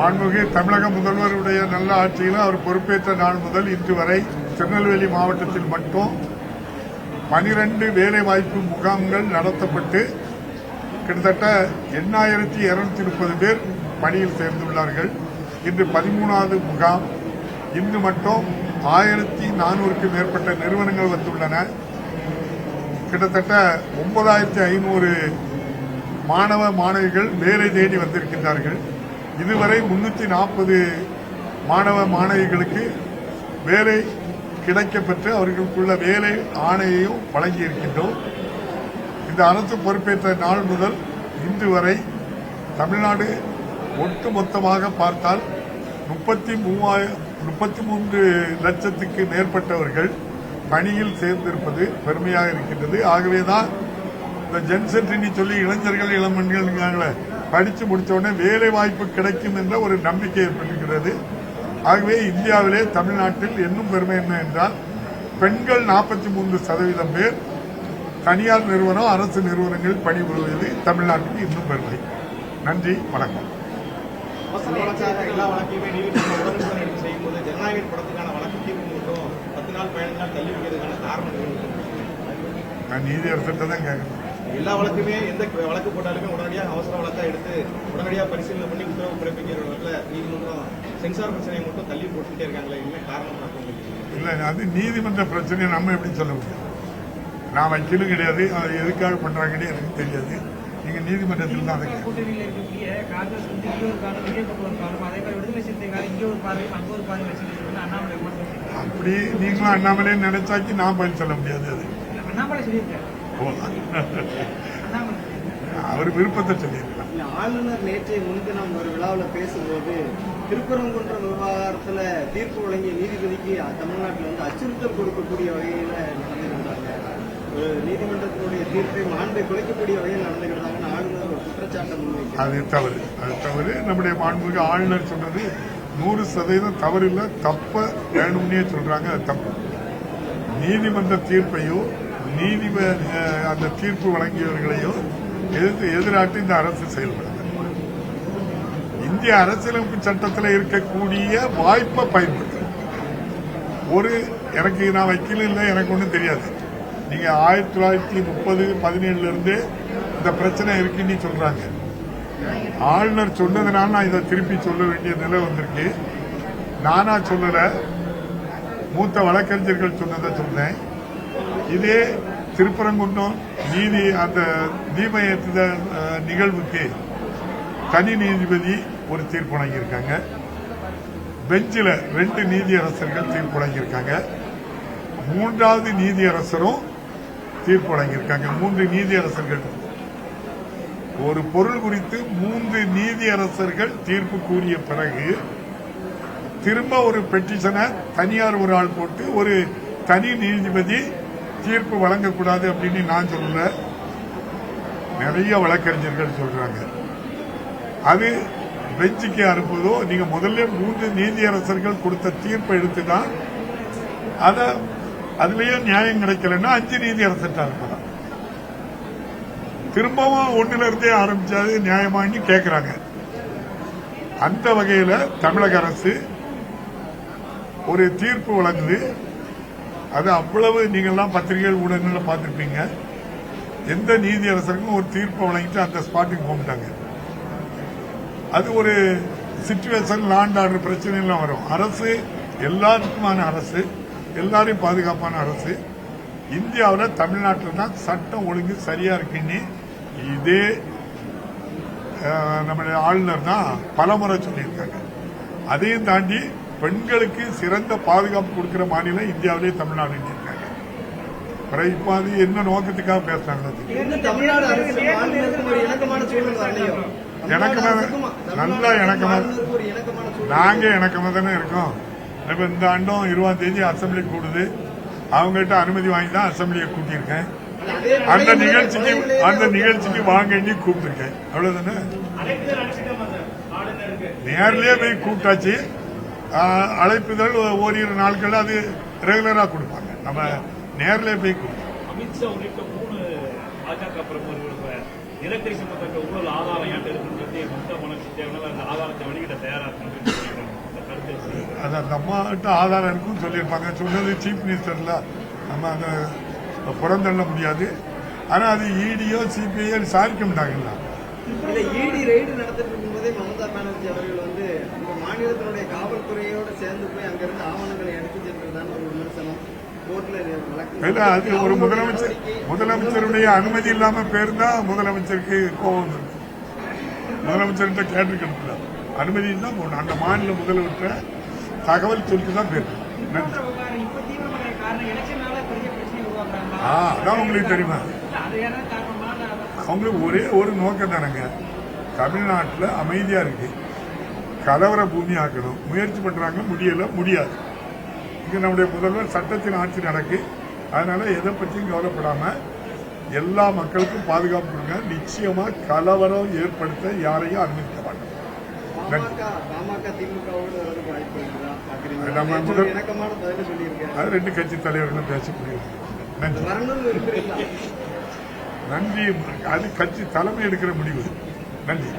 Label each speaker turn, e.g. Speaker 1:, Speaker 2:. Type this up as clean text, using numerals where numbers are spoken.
Speaker 1: மாண்புமிகு தமிழக முதல்வருடைய நல்ல ஆட்சியில் அவர் பொறுப்பேற்ற நாள் முதல் இன்று வரை திருநெல்வேலி மாவட்டத்தில் மட்டும் 12 வேலைவாய்ப்பு முகாம்கள் நடத்தப்பட்டு கிட்டத்தட்ட 8,230 பேர் பணியில் சேர்ந்துள்ளார்கள். இன்று 13வது முகாம். இன்று மட்டும் 1,400க்கும் மேற்பட்ட நிறுவனங்கள் வந்துள்ளன. கிட்டத்தட்ட 9,500 மாணவ மாணவிகள் வேலை தேடி வந்திருக்கின்றார்கள். இதுவரை 340 மாணவ மாணவிகளுக்கு வேலை கிடைக்கப்பெற்று அவர்களுக்குள்ள வேலை ஆணையையும் வழங்கியிருக்கின்றோம். இந்த அரசு பொறுப்பேற்ற நாள் முதல் இன்று வரை தமிழ்நாடு ஒட்டுமொத்தமாக பார்த்தால் 33 லட்சத்துக்கு மேற்பட்டவர்கள் பணியில் சேர்ந்திருப்பது பெருமையாக இருக்கின்றது. ஆகவேதான் இந்த ஜென்சென்ட்னு சொல்லி இளைஞர்கள் இளமண்கள் படித்து முடித்த உடனே வேலை வாய்ப்பு கிடைக்கும் என்ற ஒரு நம்பிக்கை ஏற்பட்டிருக்கிறது. ஆகவே இந்தியாவிலே தமிழ்நாட்டில் இன்னும் பெருமை என்ன என்றால் பெண்கள் 43% பேர் தனியார் நிறுவனம் அரசு நிறுவனங்களில் பணிபுரிவது தமிழ்நாட்டுக்கு இன்னும் பெருமை. நன்றி, வணக்கம்.
Speaker 2: எல்லா வழக்கையுமே நீதிமன்றம் செய்யும்போது ஜனநாயக படத்துக்கான வழக்கு தீர்ப்பு மட்டும் 10 நாள் 15 நாள் தள்ளி வைக்கிறதுக்கான காரணம்
Speaker 1: நான் நீதியரசர்கிட்ட தான் கேட்கணும்.
Speaker 2: எல்லா வழக்குமே எந்த வழக்கு போட்டாலுமே உடனடியாக அவசர வழக்கா எடுத்து உடனடியாக பரிசீலனை பண்ணி உத்தரவு பிறப்பிக்கிறவர்கள நீதிமன்றம் சென்சார் பிரச்சனையை மட்டும் தள்ளி போட்டுட்டே இருக்காங்களே, என்ன காரணம்?
Speaker 1: இல்ல, அது நீதிமன்ற பிரச்சனையை நம்ம எப்படி சொல்ல முடியும்? நான் வக்கீலும் கிடையாது, அது எதுக்காக பண்றாங்கன்னு எனக்கு தெரியாது. நீங்க நீதிமன்றத்தில் தான் அப்படி நீங்களும் அண்ணாமலே நினைச்சாக்கி நான் பதில் சொல்ல முடியாது. அது அவர் விருப்பத்தை சொல்லியிருக்கலாம்.
Speaker 3: ஆளுநர் நேற்றைய முன்தினம் ஒரு விழாவில் பேசும்போது திருப்பரங்குன்றம் விவகாரத்துல தீர்ப்பு வழங்கிய நீதிபதிக்கு தமிழ்நாட்டில் அச்சுறுத்தல் கொடுக்கக்கூடிய வகையில நடந்துகிட்டாங்க. ஒரு நீதிமன்றத்தினுடைய தீர்ப்பை மாண்பை குலைக்கக்கூடிய வகையில் நடந்துகிட்டாங்கன்னு ஆளுநர் ஒரு குற்றச்சாட்டை முன்வைக்கிறார்.
Speaker 1: அது தவறு. நம்முடைய மாண்புமிகு ஆளுநர் சொன்னது 100% தவறு இல்லை, தப்ப வேணும்னே சொல்றாங்க. அது தப்பு. நீதிமன்ற தீர்ப்பையோ அந்த தீர்ப்பு வழங்கியவர்களையோ எதிராட்டு இந்த அரசு செயல்படுது. இந்திய அரசியலமைப்பு சட்டத்தில் இருக்கக்கூடிய வாய்ப்பை பயன்படுத்த நான் வக்கீல் இல்லை, எனக்கு ஒன்றும் தெரியாது. நீங்க 1930-17 இருந்து இந்த பிரச்சனை இருக்குன்னு சொல்றாங்க. ஆளுநர் சொன்னதுனால நான் இதை திருப்பி சொல்ல வேண்டிய நிலை வந்திருக்கு. நானா சொல்லல, மூத்த வழக்கறிஞர்கள் சொன்னதை சொன்னேன். இதே திருப்பரங்குன்றம் அந்த தீபயேற்றுதல் நிகழ்வுக்கு தனி நீதிபதி ஒரு தீர்ப்பு வழங்கியிருக்காங்க. பெஞ்சில் 2 நீதியரசர்கள் தீர்ப்பு வழங்கியிருக்காங்க. 3வது நீதியரசரும் தீர்ப்பு வழங்கியிருக்காங்க. 3 நீதியரசர்கள் ஒரு பொருள் குறித்து 3 நீதியரசர்கள் தீர்ப்பு கூறிய பிறகு திரும்ப ஒரு பெட்டிஷனை தனியார் ஒரு ஆள் போட்டு ஒரு தனி நீதிபதி தீர்ப்பு வழங்கக்கூடாது அப்படின்னு நான் சொல்லல, நிறைய வழக்கறிஞர்கள் சொல்றாங்க. அது பெஞ்சுக்கு அனுப்புவதோ, நீங்க முதல்ல 3 நீதியரசர்கள் கொடுத்த தீர்ப்பை எடுத்துதான் அதுலயும் நியாயம் கிடைக்கலன்னா 5 நீதியரசர்கிட்ட அனுப்பலாம். திரும்பவும் 1ல இருந்தே ஆரம்பிச்சாது நியாயமானு கேட்கிறாங்க. அந்த வகையில தமிழக அரசு ஒரு தீர்ப்பு வழங்குது. அது அவ்வளவு நீங்கள்லாம் பத்திரிகைகள் ஊடகங்களில் பார்த்திருப்பீங்க. எந்த நீதியரசருக்கும் ஒரு தீர்ப்பை வழங்கிட்டு அந்த ஸ்பாட்டுக்கு போட்டாங்க. அது ஒரு சிச்சுவேஷன், லாண்ட் ஆர்டர் பிரச்சனைலாம் வரும். அரசு எல்லாருக்குமான அரசு, எல்லாரையும் பாதுகாப்பான அரசு. இந்தியாவில் தமிழ்நாட்டில் தான் சட்டம் ஒழுங்கு சரியா இருக்குன்னு இதே நம்முடைய ஆளுநர் தான் பலமுறை சொல்லியிருக்காங்க. அதையும் தாண்டி பெண்களுக்கு சிறந்த பாதுகாப்பு கொடுக்கிற மாநிலம் இந்தியாவிலே தமிழ்நாடு இருக்காங்க. இப்ப அது என்ன நோக்கத்துக்காக பேசுறாங்க? நாங்க இணக்கமா தானே இருக்கோம். இப்ப இந்த ஆண்டும் 20ஆம் தேதி அசம்பிளி கூடுது. அவங்ககிட்ட அனுமதி வாங்கி தான் அசம்பிளியை கூட்டியிருக்கேன். அந்த நிகழ்ச்சிக்கு வாங்கி கூப்பிட்டுருக்கேன். அவ்வளவுதானே. நேரிலேயே போய் கூப்பிட்டாச்சு. அழைப்புதல் ஓரிரு நாட்கள் அது ரெகுலரா கொடுப்பாங்க. நம்ம நேரில் போய் கொடுப்போம்.
Speaker 4: அமித்ஷா உள்ளிட்ட 3 பாஜக பிரமுகர்கள் நிலக்கரி சம்பந்தப்பட்ட ஊழல் ஆதாரம்
Speaker 1: அது அந்த அம்மாட்ட ஆதாரம் இருக்குன்னு சொல்லியிருப்பாங்க. சொன்னது சீஃப் மினிஸ்டர்ல நம்ம அதை புறந்தள்ள முடியாது. ஆனா அது இடியோ சிபிஐயோ விசாரிக்க மாட்டாங்கல்ல.
Speaker 3: இல்ல இடி ரெய்டு நடத்திட்டு இருக்கும்போதே மமதா பானர்ஜி அவர்கள் வந்து அந்த மாநிலத்தினுடைய காவல்துறையோட சேர்ந்து போய் அங்கிருந்து ஆவணங்களை எடுத்து சென்றதுதான் ஒரு விமர்சனம் கோர்ட்ல
Speaker 1: இல்ல, அது ஒரு முதலமைச்சருடைய அனுமதி இல்லாம பேருந்தா முதலமைச்சருக்கு கோபம் இருக்கு. முதலமைச்சர்கிட்ட கேட்டிருக்கணும்ல, அனுமதி தான் போகணும். அந்த மாநில முதலமைச்சர் தகவல் சொல்லிட்டு தான் பேரு. அதான் உங்களுக்கு தெரியுமா? அவங்களுக்கு ஒரே ஒரு நோக்கம் தானங்க, தமிழ்நாட்டில் அமைதியா இருக்கு, கலவர பூமி ஆக்கணும் முயற்சி பண்றாங்க. முடியாது. இங்க நம்முடைய முதல்வர் சட்டத்தின் ஆட்சி நடக்கு. அதனால எதை பற்றியும் கவலைப்படாம எல்லா மக்களுக்கும் பாதுகாப்பு கொடுங்க. நிச்சயமா கலவரம் ஏற்படுத்த யாரையும் அனுமதிக்க மாட்டோம். அது 2 கட்சி தலைவர்களும் பேச முடியும். நன்றி. அது கட்சி தலைமை எடுக்கிற முடிவு. நன்றி.